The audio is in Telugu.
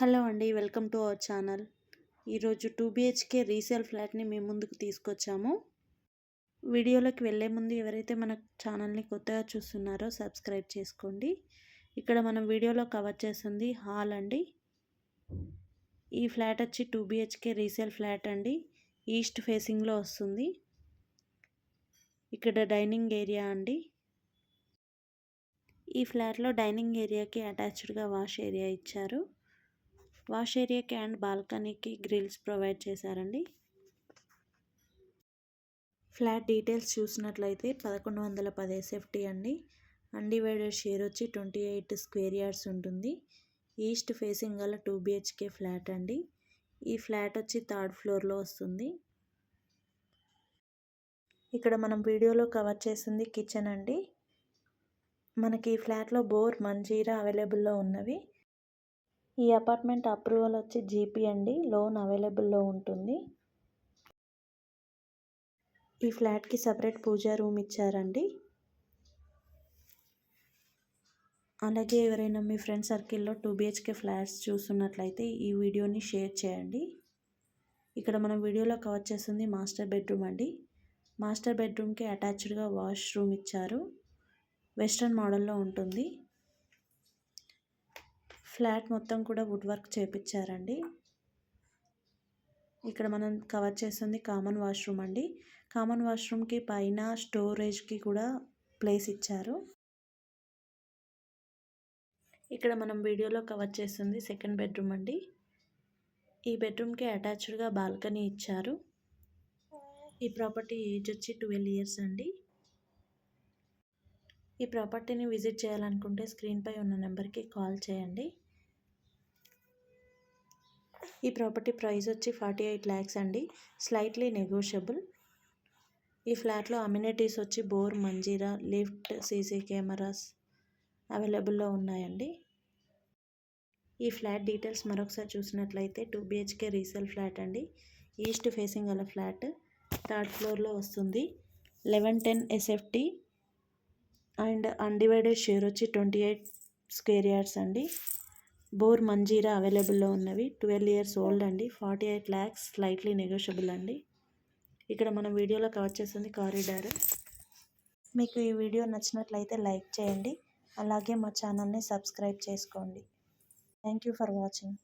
హలో అండి, వెల్కమ్ టు అవర్ ఛానల్. ఈరోజు 2 BHK రీసేల్ ఫ్లాట్ని మేము ముందుకు తీసుకొచ్చాము. వీడియోలోకి వెళ్ళే ముందు ఎవరైతే మన ఛానల్ని కొత్తగా చూస్తున్నారో సబ్స్క్రైబ్ చేసుకోండి. ఇక్కడ మనం వీడియోలో కవర్ చేస్తుంది హాల్ అండి. ఈ ఫ్లాట్ వచ్చి 2 BHK రీసేల్ ఫ్లాట్ అండి. ఈస్ట్ ఫేసింగ్లో వస్తుంది. ఇక్కడ డైనింగ్ ఏరియా అండి. ఈ ఫ్లాట్లో డైనింగ్ ఏరియాకి అటాచ్డ్గా వాష్ ఏరియా ఇచ్చారు. వాష్ ఏరియాకి అండ్ బాల్కనీకి గ్రిల్స్ ప్రొవైడ్ చేశారండి. ఫ్లాట్ డీటెయిల్స్ చూసినట్లయితే 1110 SFT అండి. అన్డివైడెడ్ షేర్ వచ్చి 28 స్క్వేర్ యార్డ్స్ ఉంటుంది. ఈస్ట్ ఫేసింగ్ గల 2 BHK ఫ్లాట్ అండి. ఈ ఫ్లాట్ వచ్చి 3rd ఫ్లోర్లో వస్తుంది. ఇక్కడ మనం వీడియోలో కవర్ చేసింది కిచెన్ అండి. మనకి ఈ ఫ్లాట్లో బోర్ మంజీరా అవైలబుల్లో ఉన్నవి. ఈ అపార్ట్మెంట్ అప్రూవల్ వచ్చి GP అండి. లోన్ అవైలబుల్లో ఉంటుంది. ఈ ఫ్లాట్కి సపరేట్ పూజా రూమ్ ఇచ్చారండి. అలాగే ఎవరైనా మీ ఫ్రెండ్ సర్కిల్లో 2 BHK ఫ్లాట్స్ చూస్తున్నట్లయితే ఈ వీడియోని షేర్ చేయండి. ఇక్కడ మనం వీడియోలో కవర్ చేస్తుంది మాస్టర్ బెడ్రూమ్ అండి. మాస్టర్ బెడ్రూమ్కి అటాచ్డ్గా వాష్ రూమ్ ఇచ్చారు. వెస్ట్రన్ మోడల్లో ఉంటుంది. ఫ్లాట్ మొత్తం కూడా వుడ్ వర్క్ చేపించారండి. ఇక్కడ మనం కవర్ చేస్తుంది కామన్ వాష్రూమ్ అండి. కామన్ వాష్రూమ్కి పైన స్టోరేజ్కి కూడా ప్లేస్ ఇచ్చారు. ఇక్కడ మనం వీడియోలో కవర్ చేస్తుంది సెకండ్ బెడ్రూమ్ అండి. ఈ బెడ్రూమ్కి అటాచ్డ్గా బాల్కనీ ఇచ్చారు. ఈ ప్రాపర్టీ ఏజ్ వచ్చి 12 years అండి. ఈ ప్రాపర్టీని విజిట్ చేయాలనుకుంటే స్క్రీన్పై ఉన్న నెంబర్కి కాల్ చేయండి. ఈ ప్రాపర్టీ ప్రైస్ వచ్చి 48 lakhs అండి. Slightly negotiable. ఈ ఫ్లాట్లో అమ్యూనిటీస్ వచ్చి bore, Manjira, lift, CC cameras అవైలబుల్లో ఉన్నాయండి. ఈ ఫ్లాట్ డీటెయిల్స్ మరొకసారి చూసినట్లయితే 2 BHK రీసేల్ ఫ్లాట్ అండి. ఈస్ట్ ఫేసింగ్ గల ఫ్లాట్ 3rd ఫ్లోర్లో వస్తుంది. 1110 SFT అండ్ అన్డివైడెడ్ షేర్ వచ్చి 28 స్క్వేర్ యార్డ్స్ అండి. బోర్, మంజీరా అవైలబుల్లో ఉన్నవి. 12 years ఓల్డ్ అండి. 48 lakhs స్లైట్లీ నెగోషియబుల్ అండి. ఇక్కడ మనం వీడియోలో కవర్ చేస్తుంది కారిడార్. మీకు ఈ వీడియో నచ్చినట్లయితే లైక్ చేయండి. అలాగే మా ఛానల్ని సబ్స్క్రైబ్ చేసుకోండి. Thank you for watching.